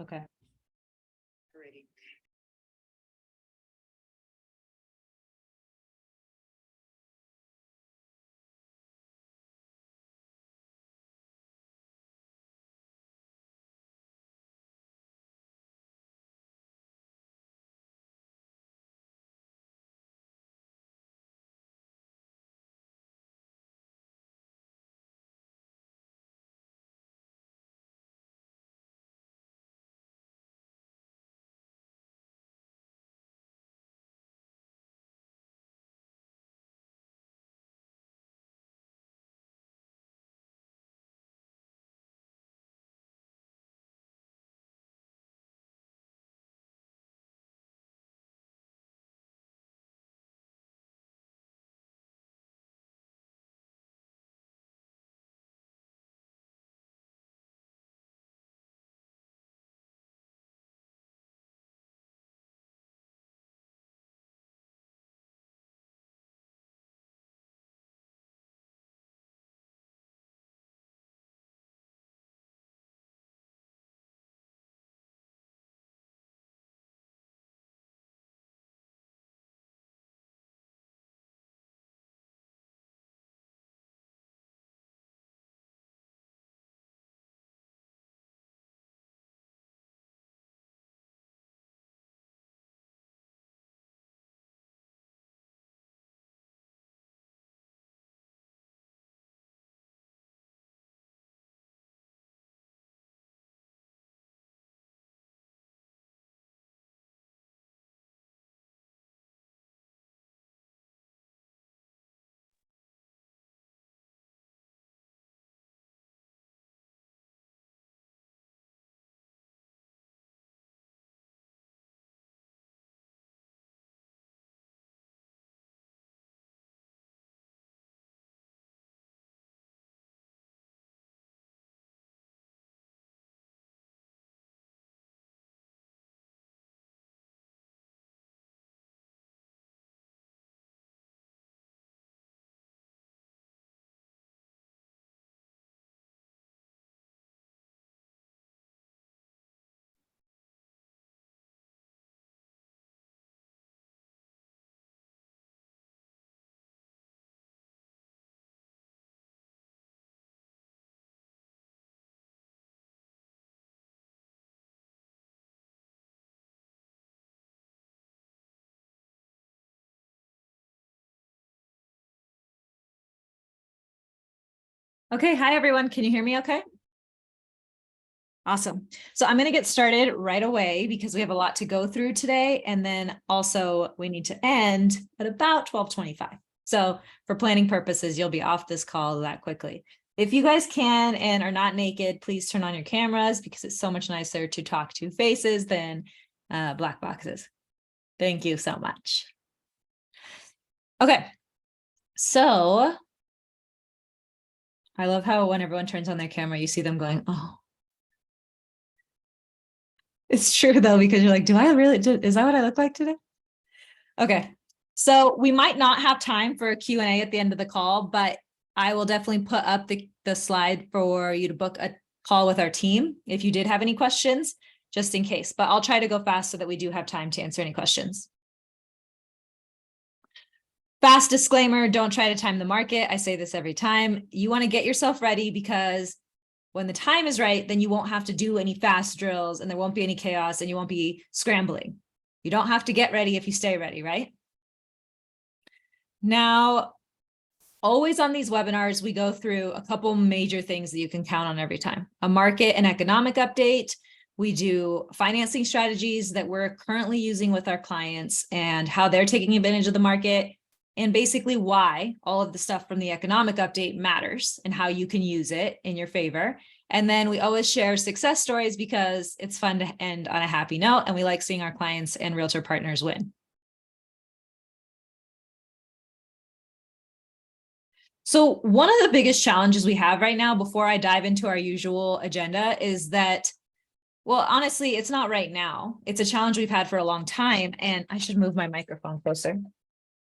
Okay. Alrighty. Okay. Hi, everyone. Can you hear me okay? Awesome. So I'm going to get started right away because we have a lot to go through today. And then also we need to end at about 12:25. So for planning purposes, you'll be off this call that quickly. If you guys can and are not naked, please turn on your cameras because it's so much nicer to talk to faces than black boxes. Thank you so much. Okay. So I love how when everyone turns on their camera, you see them going, oh. It's true though, because you're like, do I really, is that what I look like today? Okay. So we might not have time for a Q&A at the end of the call, but I will definitely put up the slide for you to book a call with our team if you did have any questions, just in case, but I'll try to go fast so that we do have time to answer any questions. Fast disclaimer, don't try to time the market. I say this every time. You want to get yourself ready because when the time is right, then you won't have to do any fast drills and there won't be any chaos and you won't be scrambling. You don't have to get ready if you stay ready, right? Now, always on these webinars, we go through a couple major things that you can count on every time. A market and economic update. We do financing strategies that we're currently using with our clients and how they're taking advantage of the market and basically why all of the stuff from the economic update matters and how you can use it in your favor. And then we always share success stories because it's fun to end on a happy note and we like seeing our clients and realtor partners win. So one of the biggest challenges we have right now, before I dive into our usual agenda, is that, well, honestly, it's not right now. It's a challenge we've had for a long time, and I should move my microphone closer.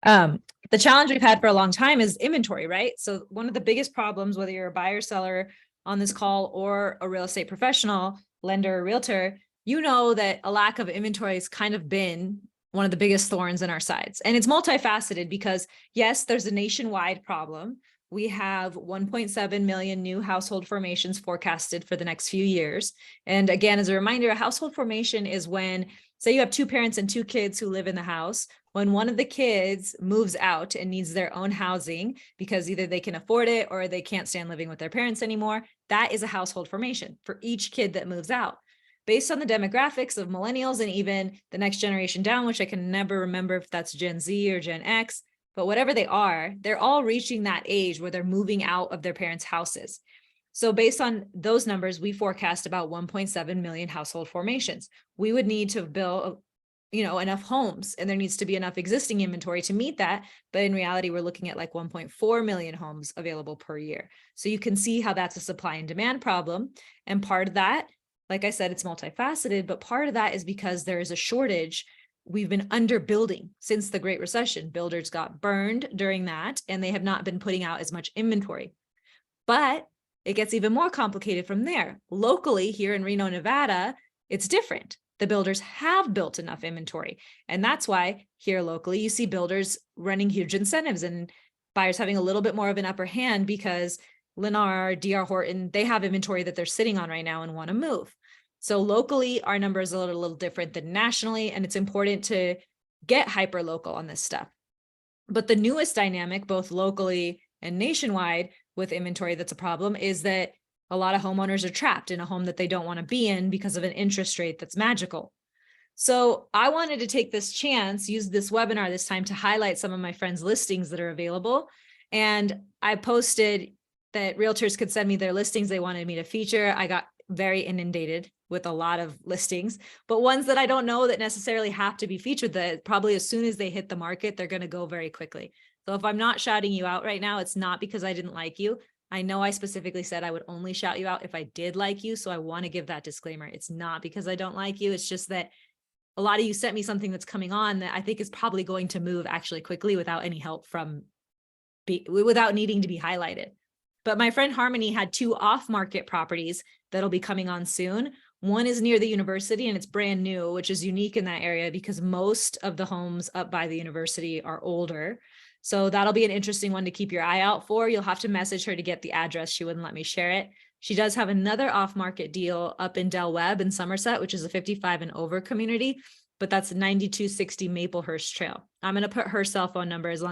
The challenge we've had for a long time is inventory, right? So one of the biggest problems, whether you're a buyer, seller on this call, or a real estate professional, lender, or realtor, you know that a lack of inventory has kind of been one of the biggest thorns in our sides. And it's multifaceted because, yes, there's a nationwide problem. We have 1.7 million new household formations forecasted for the next few years. And again, as a reminder, a household formation is when, say, you have two parents and two kids who live in the house. When one of the kids moves out and needs their own housing because either they can afford it or they can't stand living with their parents anymore, that is a household formation for each kid that moves out. Based on the demographics of millennials and even the next generation down, which I can never remember if that's Gen Z or Gen X, but whatever they are, they're all reaching that age where they're moving out of their parents' houses. So based on those numbers, we forecast about 1.7 million household formations. We would need to build, enough homes, and there needs to be enough existing inventory to meet that. But in reality, we're looking at like 1.4 million homes available per year. So you can see how that's a supply and demand problem. And part of that, like I said, it's multifaceted, but part of that is because there is a shortage. We've been underbuilding since the Great Recession. Builders got burned during that, and they have not been putting out as much inventory. But it gets even more complicated from there. Locally, here in Reno, Nevada, it's different. The builders have built enough inventory. And that's why here locally, you see builders running huge incentives and buyers having a little bit more of an upper hand because Lennar, D.R. Horton, they have inventory that they're sitting on right now and want to move. So locally, our numbers are a little different than nationally, and it's important to get hyper local on this stuff. But the newest dynamic, both locally and nationwide with inventory that's a problem, is that a lot of homeowners are trapped in a home that they don't want to be in because of an interest rate that's magical. So I wanted to take this chance, use this webinar this time to highlight some of my friends' listings that are available. And I posted that realtors could send me their listings they wanted me to feature. I got very inundated with a lot of listings, but ones that I don't know that necessarily have to be featured, that probably as soon as they hit the market, they're going to go very quickly. So if I'm not shouting you out right now, it's not because I didn't like you. I know I specifically said I would only shout you out if I did like you. So I want to give that disclaimer. It's not because I don't like you. It's just that a lot of you sent me something that's coming on that I think is probably going to move actually quickly without any help without needing to be highlighted. But my friend Harmony had two off-market properties that'll be coming on soon. One is near the university and it's brand new, which is unique in that area because most of the homes up by the university are older. So that'll be an interesting one to keep your eye out for. You'll have to message her to get the address. She wouldn't let me share it. She does have another off-market deal up in Del Webb in Somerset, which is a 55 and over community, but that's 9260 Maplehurst Trail. I'm going to put her cell phone number as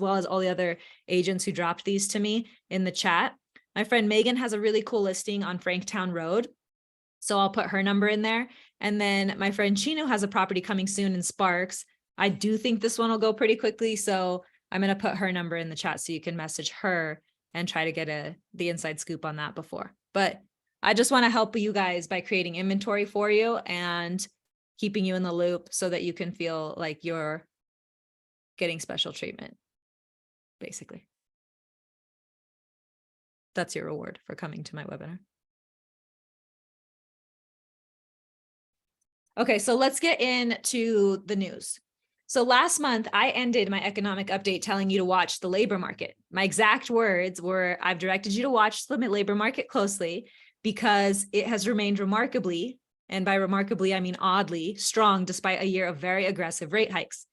well as all the other agents who dropped these to me in the chat. My friend Megan has a really cool listing on Franktown Road, so I'll put her number in there. And then my friend Chino has a property coming soon in Sparks. I do think this one will go pretty quickly, so I'm going to put her number in the chat so you can message her and try to get the inside scoop on that before. But I just want to help you guys by creating inventory for you and keeping you in the loop so that you can feel like you're getting special treatment, basically. That's your reward for coming to my webinar. Okay, so let's get into the news. So last month, I ended my economic update telling you to watch the labor market. My exact words were, I've directed you to watch the labor market closely because it has remained remarkably, and by remarkably, I mean oddly, strong despite a year of very aggressive rate hikes.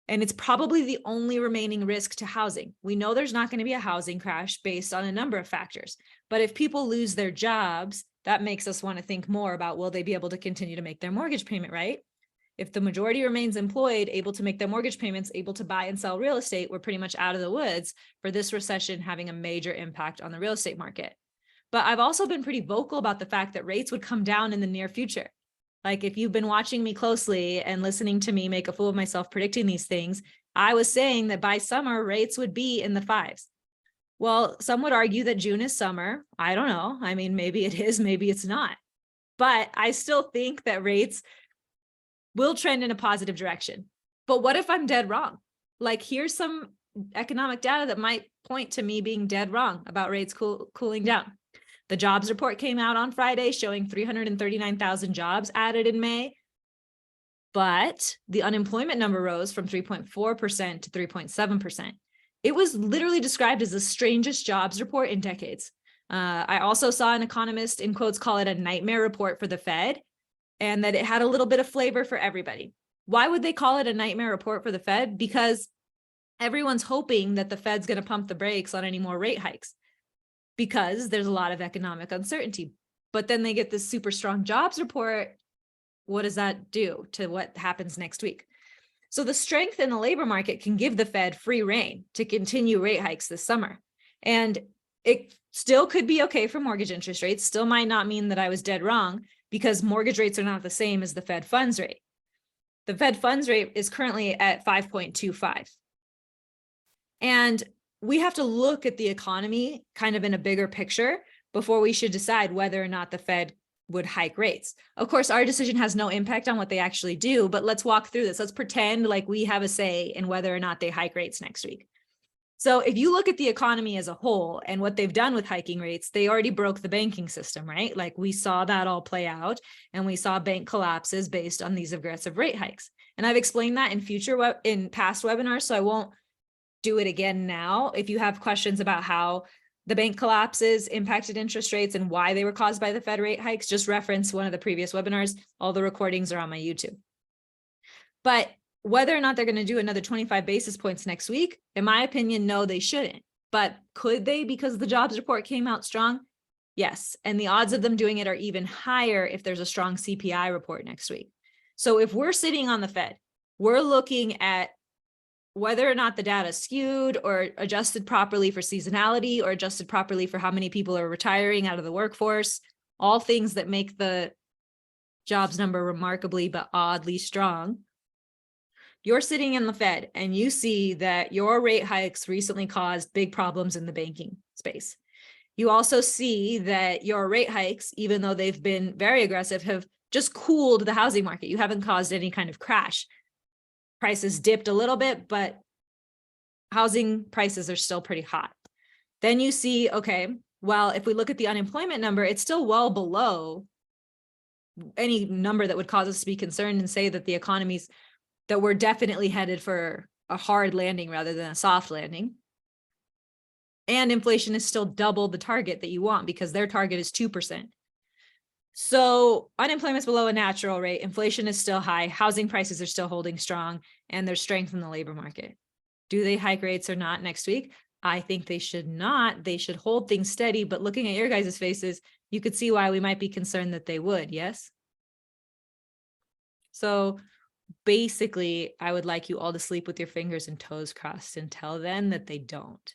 And it's probably the only remaining risk to housing. We know there's not going to be a housing crash based on a number of factors, but if people lose their jobs, that makes us want to think more about, will they be able to continue to make their mortgage payment, right? If the majority remains employed, able to make their mortgage payments, able to buy and sell real estate, we're pretty much out of the woods for this recession having a major impact on the real estate market. But I've also been pretty vocal about the fact that rates would come down in the near future. Like if you've been watching me closely and listening to me make a fool of myself predicting these things, I was saying that by summer rates would be in the 5s. Well, some would argue that June is summer. I don't know. I mean, maybe it is, maybe it's not. But I still think that rates will trend in a positive direction. But what if I'm dead wrong? Like here's some economic data that might point to me being dead wrong about rates cooling down. The jobs report came out on Friday showing 339,000 jobs added in May, but the unemployment number rose from 3.4% to 3.7%. It was literally described as the strangest jobs report in decades. I also saw an economist in quotes call it a nightmare report for the Fed. and that it had a little bit of flavor for everybody. Why would they call it a nightmare report for the Fed? Because everyone's hoping that the Fed's going to pump the brakes on any more rate hikes because there's a lot of economic uncertainty. But then they get this super strong jobs report. What does that do to what happens next week? So the strength in the labor market can give the Fed free rein to continue rate hikes this summer. And it still could be okay for mortgage interest rates, still might not mean that I was dead wrong, because mortgage rates are not the same as the Fed funds rate. The Fed funds rate is currently at 5.25. And we have to look at the economy kind of in a bigger picture before we should decide whether or not the Fed would hike rates. Of course, our decision has no impact on what they actually do, but let's walk through this. Let's pretend like we have a say in whether or not they hike rates next week. So if you look at the economy as a whole and what they've done with hiking rates, they already broke the banking system, right? Like we saw that all play out, and we saw bank collapses based on these aggressive rate hikes. And I've explained that in past webinars, so I won't do it again now. If you have questions about how the bank collapses impacted interest rates and why they were caused by the Fed rate hikes, just reference one of the previous webinars. All the recordings are on my YouTube. But whether or not they're going to do another 25 basis points next week, in my opinion, no, they shouldn't. But could they because the jobs report came out strong? Yes. And the odds of them doing it are even higher if there's a strong CPI report next week. So if we're sitting on the Fed, we're looking at whether or not the data is skewed or adjusted properly for seasonality or adjusted properly for how many people are retiring out of the workforce, all things that make the jobs number remarkably but oddly strong. You're sitting in the Fed and you see that your rate hikes recently caused big problems in the banking space. You also see that your rate hikes, even though they've been very aggressive, have just cooled the housing market. You haven't caused any kind of crash. Prices dipped a little bit, but housing prices are still pretty hot. Then you see, okay, well, if we look at the unemployment number, it's still well below any number that would cause us to be concerned and say that the economy's, that we're definitely headed for a hard landing rather than a soft landing. And inflation is still double the target that you want because their target is 2%. So unemployment's below a natural rate, inflation is still high, housing prices are still holding strong, and there's strength in the labor market. Do they hike rates or not next week? I think they should not. They should hold things steady, but looking at your guys' faces, you could see why we might be concerned that they would, yes? So basically, I would like you all to sleep with your fingers and toes crossed until then that they don't.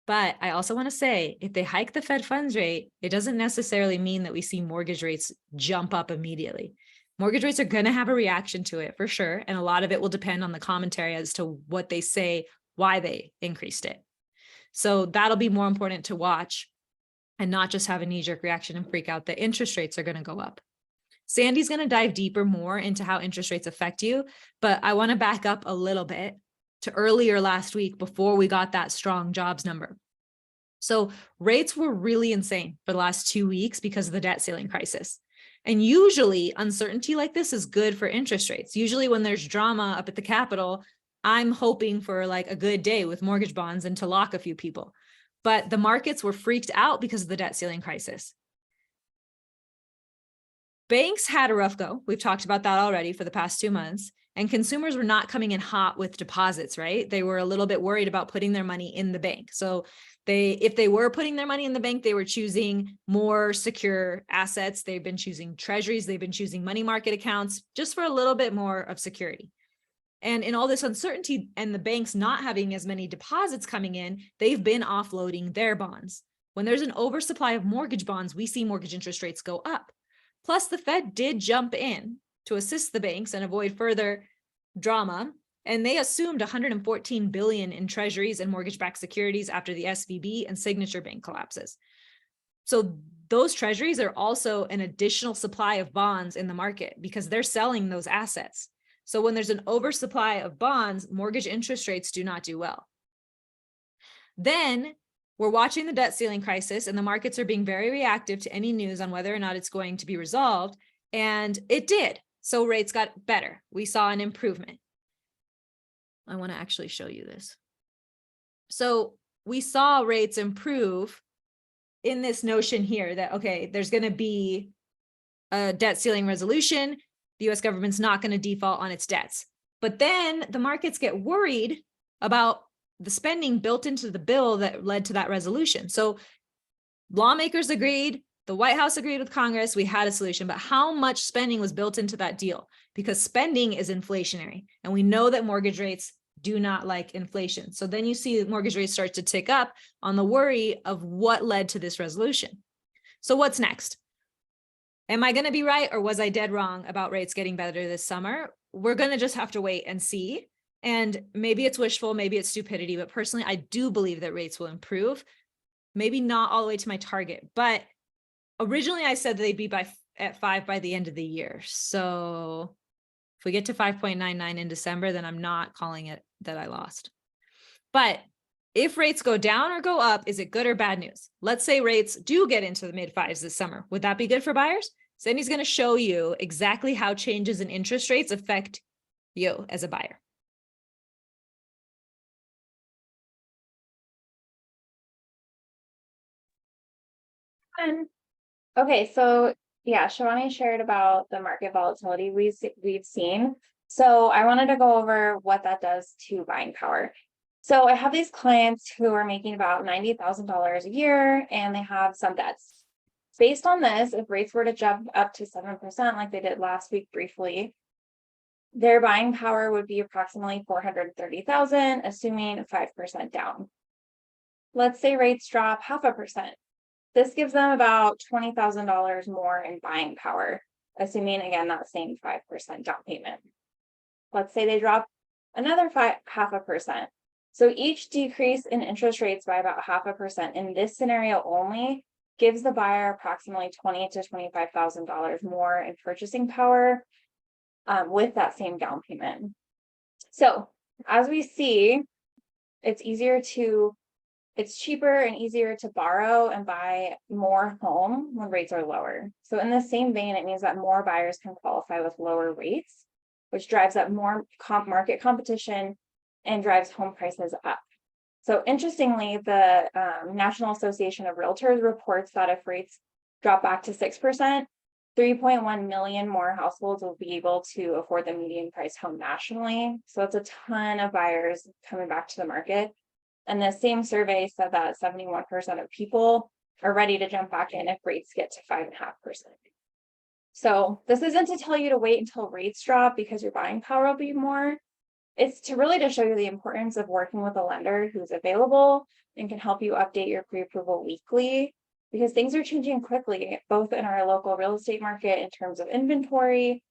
But I also want to say, if they hike the Fed funds rate, it doesn't necessarily mean that we see mortgage rates jump up immediately. Mortgage rates are going to have a reaction to it for sure. And a lot of it will depend on the commentary as to what they say, why they increased it. So that'll be more important to watch and not just have a knee-jerk reaction and freak out that interest rates are going to go up. Sandy's going to dive deeper more into how interest rates affect you, but I want to back up a little bit to earlier last week before we got that strong jobs number. So rates were really insane for the last 2 weeks because of the debt ceiling crisis. And usually uncertainty like this is good for interest rates. Usually when there's drama up at the Capitol, I'm hoping for like a good day with mortgage bonds and to lock a few people. But the markets were freaked out because of the debt ceiling crisis. Banks had a rough go. We've talked about that already for the past 2 months. And consumers were not coming in hot with deposits, right? They were a little bit worried about putting their money in the bank. So if they were putting their money in the bank, they were choosing more secure assets. They've been choosing treasuries. They've been choosing money market accounts just for a little bit more of security. And in all this uncertainty and the banks not having as many deposits coming in, they've been offloading their bonds. When there's an oversupply of mortgage bonds, we see mortgage interest rates go up. Plus, the Fed did jump in to assist the banks and avoid further drama. And they assumed $114 billion in treasuries and mortgage-backed securities after the SVB and Signature Bank collapses. So those treasuries are also an additional supply of bonds in the market because they're selling those assets. So when there's an oversupply of bonds, mortgage interest rates do not do well. Then we're watching the debt ceiling crisis and the markets are being very reactive to any news on whether or not it's going to be resolved. And it did. So rates got better. We saw an improvement. I want to actually show you this. So we saw rates improve in this notion here that, okay, there's going to be a debt ceiling resolution, the US government's not going to default on its debts. But then the markets get worried about the spending built into the bill that led to that resolution. So lawmakers agreed, the White House agreed with Congress, we had a solution, but how much spending was built into that deal? Because spending is inflationary, and we know that mortgage rates do not like inflation. So then you see mortgage rates start to tick up on the worry of what led to this resolution. So what's next? Am I going to be right, or was I dead wrong about rates getting better this summer? We're going to just have to wait and see. And maybe it's wishful, maybe it's stupidity, but personally, I do believe that rates will improve. Maybe not all the way to my target, but originally I said they'd be at 5 by the end of the year. So if we get to 5.99 in December, then I'm not calling it that I lost. But if rates go down or go up, is it good or bad news? Let's say rates do get into the mid 5s this summer. Would that be good for buyers? Sandy's going to show you exactly how changes in interest rates affect you as a buyer. Okay, so yeah, Shivani shared about the market volatility we've seen. So I wanted to go over what that does to buying power. So I have these clients who are making about $90,000 a year, and they have some debts. Based on this, if rates were to jump up to 7% like they did last week briefly, their buying power would be approximately $430,000, assuming 5% down. Let's say rates drop 0.5%. This gives them about $20,000 more in buying power, assuming again that same 5% down payment. Let's say they drop another 0.5%. So each decrease in interest rates by about 0.5% in this scenario only gives the buyer approximately $20,000 to $25,000 more in purchasing power with that same down payment. So as we see, it's cheaper and easier to borrow and buy more home when rates are lower. So in the same vein, it means that more buyers can qualify with lower rates, which drives up more market competition and drives home prices up. So interestingly, the National Association of Realtors reports that if rates drop back to 6%, 3.1 million more households will be able to afford the median price home nationally. So it's a ton of buyers coming back to the market. And the same survey said that 71% of people are ready to jump back in if rates get to 5.5%. So this isn't to tell you to wait until rates drop because your buying power will be more. It's to show you the importance of working with a lender who's available and can help you update your pre-approval weekly, because things are changing quickly, both in our local real estate market in terms of inventory,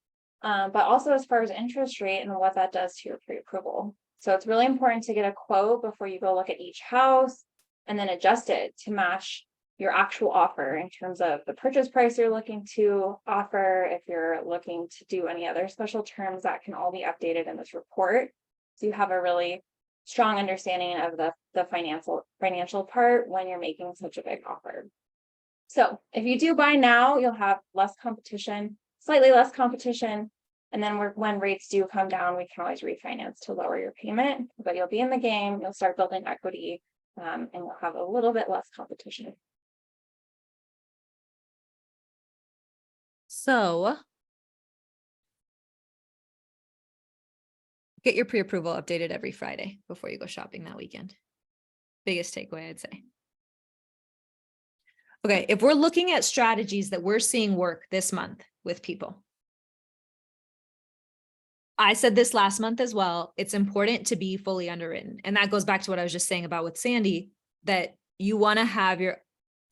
but also as far as interest rate and what that does to your pre-approval. So it's really important to get a quote before you go look at each house and then adjust it to match your actual offer in terms of the purchase price you're looking to offer. If you're looking to do any other special terms, that can all be updated in this report. So you have a really strong understanding of the financial part when you're making such a big offer. So if you do buy now, you'll have less competition, slightly less competition. And then when rates do come down, we can always refinance to lower your payment, but you'll be in the game, you'll start building equity, and you'll have a little bit less competition. So get your pre-approval updated every Friday before you go shopping that weekend. Biggest takeaway, I'd say. Okay, if we're looking at strategies that we're seeing work this month with people, I said this last month as well, it's important to be fully underwritten. And that goes back to what I was just saying about with Sandy, that you want to have your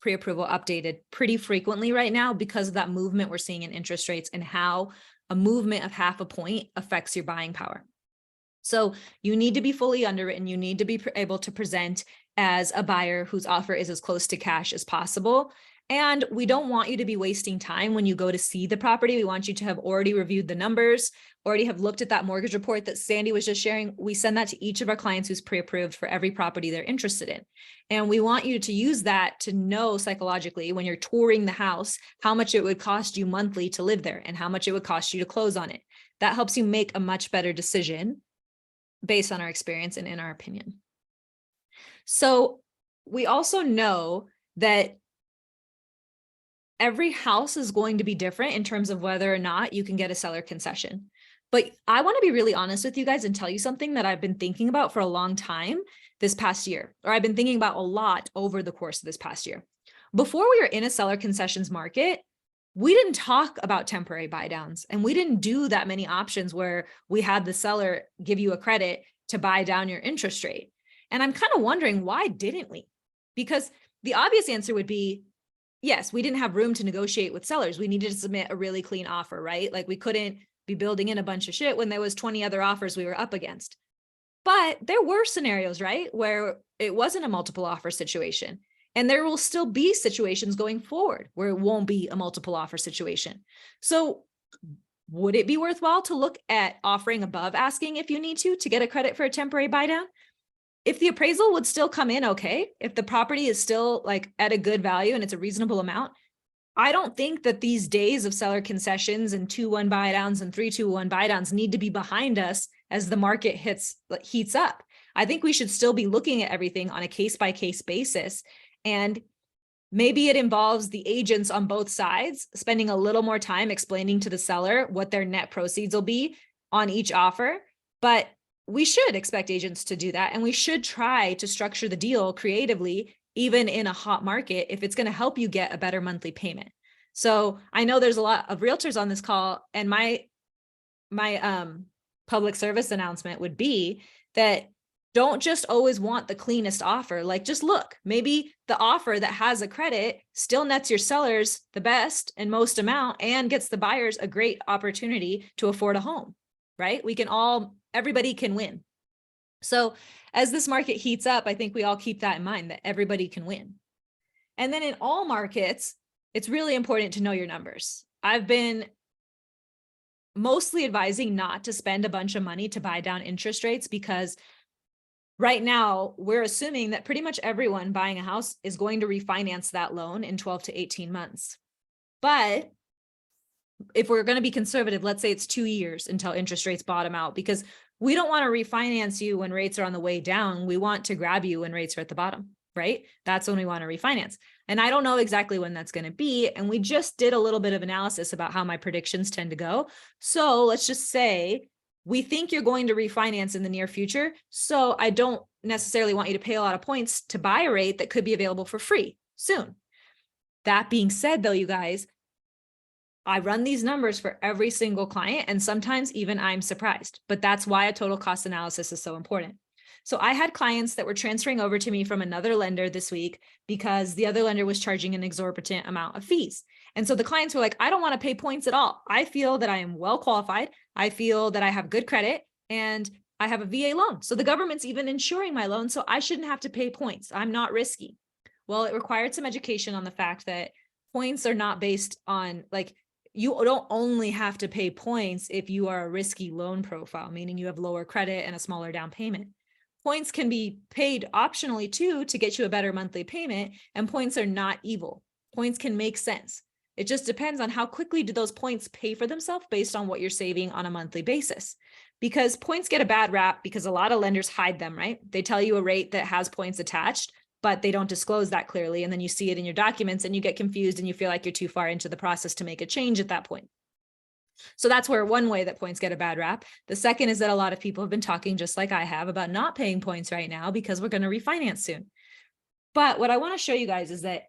pre-approval updated pretty frequently right now because of that movement we're seeing in interest rates and how a movement of 0.5 point affects your buying power. So you need to be fully underwritten. You need to be able to present as a buyer whose offer is as close to cash as possible. And we don't want you to be wasting time when you go to see the property. We want you to have already reviewed the numbers, already have looked at that mortgage report that Sandy was just sharing. We send that to each of our clients who's pre-approved for every property they're interested in. And we want you to use that to know psychologically when you're touring the house, how much it would cost you monthly to live there and how much it would cost you to close on it. That helps you make a much better decision based on our experience and in our opinion. So we also know that every house is going to be different in terms of whether or not you can get a seller concession. But I want to be really honest with you guys and tell you something that I've been thinking about for a long time this past year, or I've been thinking about a lot over the course of this past year. Before we were in a seller concessions market, we didn't talk about temporary buy downs, and we didn't do that many options where we had the seller give you a credit to buy down your interest rate. And I'm kind of wondering, why didn't we? Because the obvious answer would be, yes, we didn't have room to negotiate with sellers. We needed to submit a really clean offer, right? Like we couldn't be building in a bunch of shit when there was 20 other offers we were up against. But there were scenarios, right, where it wasn't a multiple offer situation. And there will still be situations going forward where it won't be a multiple offer situation. So would it be worthwhile to look at offering above asking if you need to get a credit for a temporary buy down? If the appraisal would still come in okay, if the property is still like at a good value and it's a reasonable amount, I don't think that these days of seller concessions and 2-1 buy downs and 3-2-1 buy downs need to be behind us as the market heats up. I think we should still be looking at everything on a case-by-case basis. And maybe it involves the agents on both sides spending a little more time explaining to the seller what their net proceeds will be on each offer. But we should expect agents to do that. And we should try to structure the deal creatively, even in a hot market, if it's going to help you get a better monthly payment. So I know there's a lot of realtors on this call, and my public service announcement would be that don't just always want the cleanest offer. Like, just look, maybe the offer that has a credit still nets your sellers the best and most amount and gets the buyers a great opportunity to afford a home, right? Everybody can win. So as this market heats up, I think we all keep that in mind, that everybody can win. And then in all markets, it's really important to know your numbers. I've been mostly advising not to spend a bunch of money to buy down interest rates, because right now we're assuming that pretty much everyone buying a house is going to refinance that loan in 12 to 18 months. But if we're going to be conservative, let's say it's 2 years until interest rates bottom out, because we don't want to refinance you when rates are on the way down. We want to grab you when rates are at the bottom, right? That's when we want to refinance. And I don't know exactly when that's going to be. And we just did a little bit of analysis about how my predictions tend to go. So let's just say we think you're going to refinance in the near future. So I don't necessarily want you to pay a lot of points to buy a rate that could be available for free soon. That being said, though, you guys, I run these numbers for every single client, and sometimes even I'm surprised, but that's why a total cost analysis is so important. So I had clients that were transferring over to me from another lender this week because the other lender was charging an exorbitant amount of fees. And so the clients were like, I don't want to pay points at all. I feel that I am well qualified. I feel that I have good credit and I have a VA loan. So the government's even insuring my loan, so I shouldn't have to pay points. I'm not risky. Well, it required some education on the fact that points are not based on, like, you don't only have to pay points if you are a risky loan profile, meaning you have lower credit and a smaller down payment. Points can be paid optionally too to get you a better monthly payment, and points are not evil. Points can make sense. It just depends on how quickly do those points pay for themselves based on what you're saving on a monthly basis. Because points get a bad rap because a lot of lenders hide them, right? They tell you a rate that has points attached, but they don't disclose that clearly. And then you see it in your documents and you get confused and you feel like you're too far into the process to make a change at that point. So that's where one way that points get a bad rap. The second is that a lot of people have been talking, just like I have, about not paying points right now because we're going to refinance soon. But what I want to show you guys is that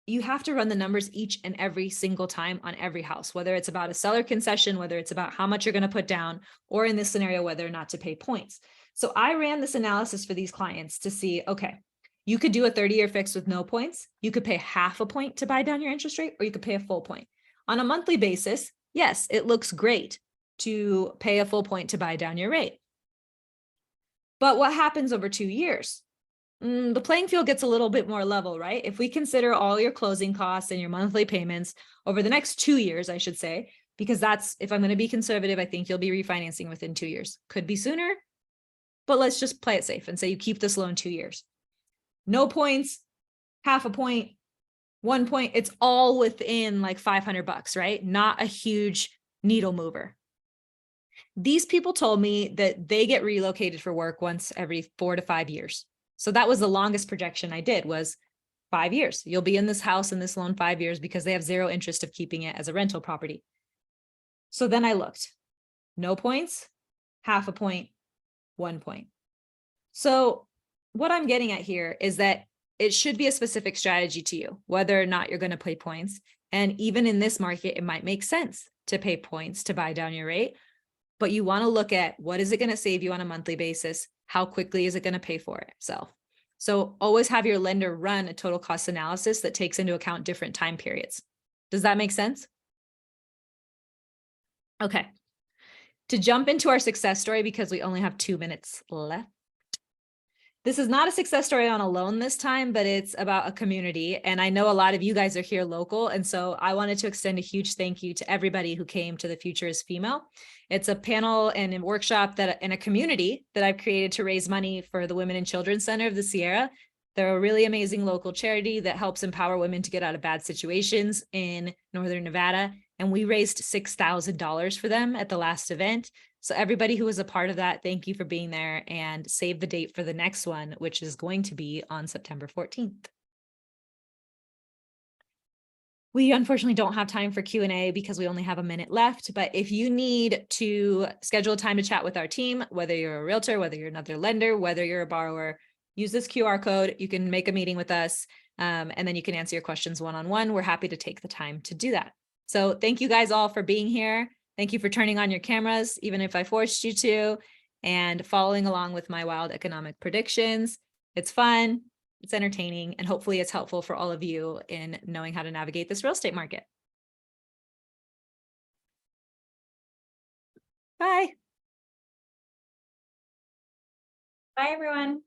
you have to run the numbers each and every single time on every house, whether it's about a seller concession, whether it's about how much you're going to put down, or in this scenario, whether or not to pay points. So I ran this analysis for these clients to see, okay, you could do a 30-year fix with no points. You could pay half a point to buy down your interest rate, or you could pay a full point. On a monthly basis, yes, it looks great to pay a full point to buy down your rate. But what happens over 2 years? The playing field gets a little bit more level, right? If we consider all your closing costs and your monthly payments over the next 2 years, I should say, because that's, if I'm going to be conservative, I think you'll be refinancing within 2 years. Could be sooner, but let's just play it safe and say you keep this loan 2 years. No points, half a point, 1 point, it's all within like $500, right? Not a huge needle mover. These people told me that they get relocated for work once every 4 to 5 years. So that was the longest projection I did, was 5 years. You'll be in this house and this loan 5 years because they have zero interest of keeping it as a rental property. So then I looked, no points, half a point, 1 point. So what I'm getting at here is that it should be a specific strategy to you, whether or not you're going to pay points. And even in this market, it might make sense to pay points to buy down your rate, but you want to look at what is it going to save you on a monthly basis? How quickly is it going to pay for itself? So always have your lender run a total cost analysis that takes into account different time periods. Does that make sense? Okay. To jump into our success story, because we only have 2 minutes left. This is not a success story on a loan this time, but it's about a community. And I know a lot of you guys are here local. And so I wanted to extend a huge thank you to everybody who came to The Future is Female. It's a panel and a workshop that in a community that I've created to raise money for the Women and Children's Center of the Sierra. They're a really amazing local charity that helps empower women to get out of bad situations in Northern Nevada. And we raised $6,000 for them at the last event. So everybody who was a part of that, thank you for being there, and save the date for the next one, which is going to be on September 14th. We unfortunately don't have time for Q&A because we only have a minute left, but if you need to schedule time to chat with our team, whether you're a realtor, whether you're another lender, whether you're a borrower, use this QR code. You can make a meeting with us, and then you can answer your questions one-on-one. We're happy to take the time to do that. So thank you guys all for being here. Thank you for turning on your cameras, even if I forced you to, and following along with my wild economic predictions. It's fun, it's entertaining, and hopefully it's helpful for all of you in knowing how to navigate this real estate market. Bye. Bye, everyone.